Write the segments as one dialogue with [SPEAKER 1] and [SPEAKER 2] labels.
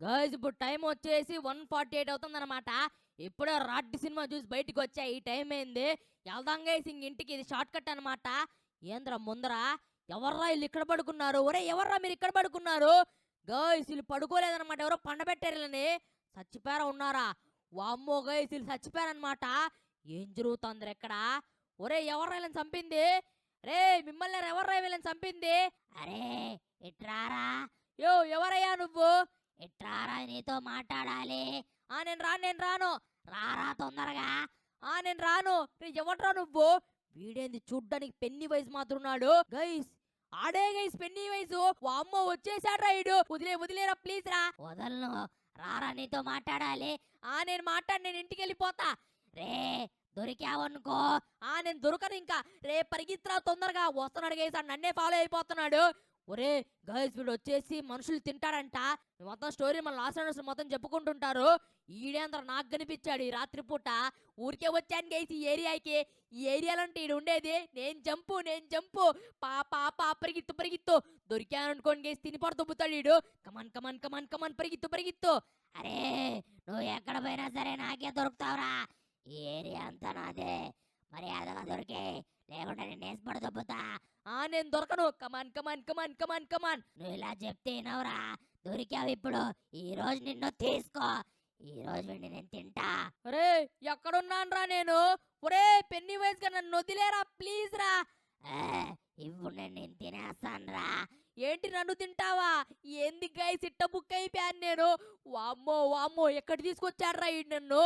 [SPEAKER 1] Guys ఇప్పుడు time వచ్చేసి 1:48 అవుతుందన్నమాట. ఇప్పుడే రాడ్డి సినిమా చూసి బయటికి వచ్చా. ఈ టైం ఏంది? వెళ్దాం గైస్ ఇంటికి. ఇది షార్ట్ కట్ అనమాట. ఏంద్రా ముందరా ఎవర్రా వీళ్ళు ఇక్కడ పడుకున్నారు? ఒరే ఎవర్రా మీరు ఇక్కడ పడుకున్నారు? గైస్ వీళ్ళు పడుకోలేదన్నమాట. ఎవరో పండబెట్టారు వీళ్ళని. చచ్చిపోయారా ఉన్నారా? వామ్మో గైస్ వీళ్ళు చచ్చిపోయారనమాట. ఏం జరుగుతుందిరా ఇక్కడ? ఒరే ఎవర్రా వీళ్ళని చంపింది? రే మిమ్మల్ని ఎవర్రా వీళ్ళని చంపింది? అరే ఇట్రారా. యో ఎవరయ్యా నువ్వు? ఇట్రారా నీతో మాట్లాడాలి. నేను రాను. రారా తొందరగా. నేను రాను. ఎవట్రా నువ్వు? వీడేంది చూడ్డానికి పెన్ని వయసు మాత్రం ఉన్నాడు. గైస్ ఆడే గైస్ పెన్ని వయసు. వామ్మో వచ్చేసాడ్రా ఈడు. వదిలేరా ప్లీజ్ రా. వదలను. రారా నీతో మాట్లాడాలి. నేను ఇంటికి వెళ్ళిపోతా. రే దొరికావనుకో. నేను దొరకను ఇంకా. రే పరిగెత్తురా తొందరగా. వస్తున్నాడు గైస్ నన్నే ఫాలో అయిపోతున్నాడు. ఒరే గైస్ వీడు వచ్చేసి మనుషులు తింటాడంట. మొత్తం స్టోరీ మన లాస్ట్ మొత్తం చెప్పుకుంటుంటారు. ఈడేంద్ర నాకు కనిపించాడు ఈ రాత్రిపూట. ఊరికే వచ్చాను గైస్ ఈ ఏరియాకి. ఈ ఏరియాలో అంటే ఈడు ఉండేది. నేను జంపు పా పరిగిత్తు దొరికాను అనుకోండి గైస్ తిని పడుతుబ్బుతాడు ఈడు. కమాన్ పరిగిత్తు. అరే నువ్వు ఎక్కడ పోయినా సరే నాకే దొరుకుతావురా. ఈ ఏరియా అంతా నాదే. మర్యాదగా దొరికే, లేకుంటే నేను వేసిపడి దొబ్బుతా. నేను దొరకను. కమాన్. నువ్వు ఇలా చెప్తే నవరా. దొరికావు ఇప్పుడు. ఈ రోజు నిన్ను తీసుకో. ఈ రోజు నేను తింటా. ఒరే ఎక్కడున్నాను నేను? ఒరే పెన్ని వయసుగా నన్ను వదిలేరా ప్లీజ్ రా. ఇప్పుడు నేను తినేస్తాను రా. ఏంటి నన్ను తింటావా? ఏంది గైస్ ఇట్ట బుక్ అయిపోయాను నేను. వామ్మో ఎక్కడ తీసుకొచ్చాడ్రా ఈ నన్ను?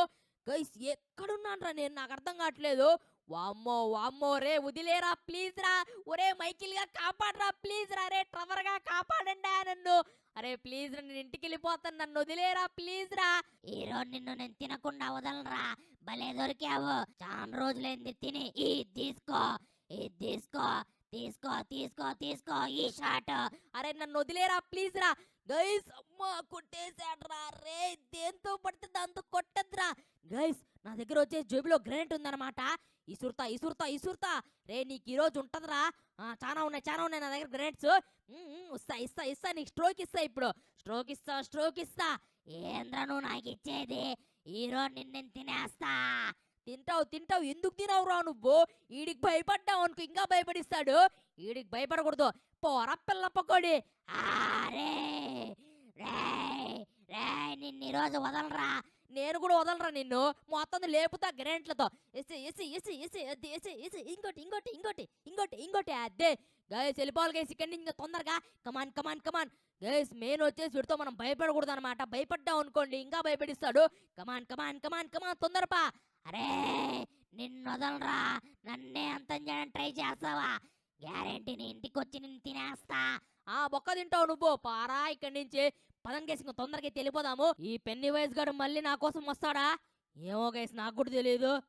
[SPEAKER 1] గైస్ ఎక్కడున్నాను రా నేను? నాకు అర్థం కావట్లేదు. వామ్మో రే వదిలేరా ప్లీజ్ రా. ఒరే మైకిల్ గా కాపాడరా ప్లీజ్ రా. రే ట్రవర్ గా కాపాడండి నన్ను. అరే ప్లీజ్ రా నేను ఇంటికి వెళ్ళిపోతాను. నన్ను వదిలేరా ప్లీజ్ రా. ఈ రోజు నిన్ను నేను తినకుండా వదలరా. భలే దొరికావు. చాలా రోజులైంది తిని. తీసుకో ఈ షాట్. అరే నన్ను వదిలేరా ప్లీజ్ రా. గైస్ అమ్మా కొట్టేశాడ్రా. రే దేంతో పడితే దాంతో కొట్టద్రా. గైస్ నా దగ్గర వచ్చే జేబులో గ్రెనేట్ ఉందన్నమాట. ఇసురుతా. రే నీకు ఈరోజు ఉంటదిరా. చాలా ఉన్నాయి నా దగ్గర గ్రెనేట్స్. ఇస్తా నీకు స్ట్రోక్ ఇస్తా ఇప్పుడు. స్ట్రోక్ ఇస్తా. ఏంద్రా నువ్వు నాకు ఇచ్చేది? ఈరోజు నిన్ను తినేస్తా. తింటావు ఎందుకు తినవురా నువ్వు? ఈడికి భయపడ్డావు అనుకో ఇంకా భయపడిస్తాడు. ఈడికి భయపడకూడదు. పోరా పిల్ల పకోడి. నిన్ను ఈరోజు వదలరా. నేను కూడా వదలరా నిన్ను. మొత్తం లేపుతా గ్రెనేట్లతో. ఇంకోటి అదే. గైస్ వెళ్ళిపోవాలి గైస్ ఇక్కడి నుంచి తొందరగా. కమాన్. గైస్ మెయిన్ వచ్చేసి వీడితో మనం భయపడకూడదు అనమాట. భయపడ్డాం అనుకోండి ఇంకా భయపడిస్తాడు. కమాన్ తొందరపా. అరే నిన్ను వదలరా. నన్నే అంతం చేయడానికి ట్రై చేస్తావా? గ్యారెంటీ నీ ఇంటికి వచ్చి నిన్ను తినేస్తా. బొక్క తింటావు నువ్వు. పారా ఇక్కడి నుంచి. పదం కేసి ఇంకా తొందరగా తెలిపోదాము. ఈ పెన్ని వయసు గారు మళ్ళీ నా కోసం వస్తాడా? ఏమో గైస్ నాకు కూడా తెలియదు.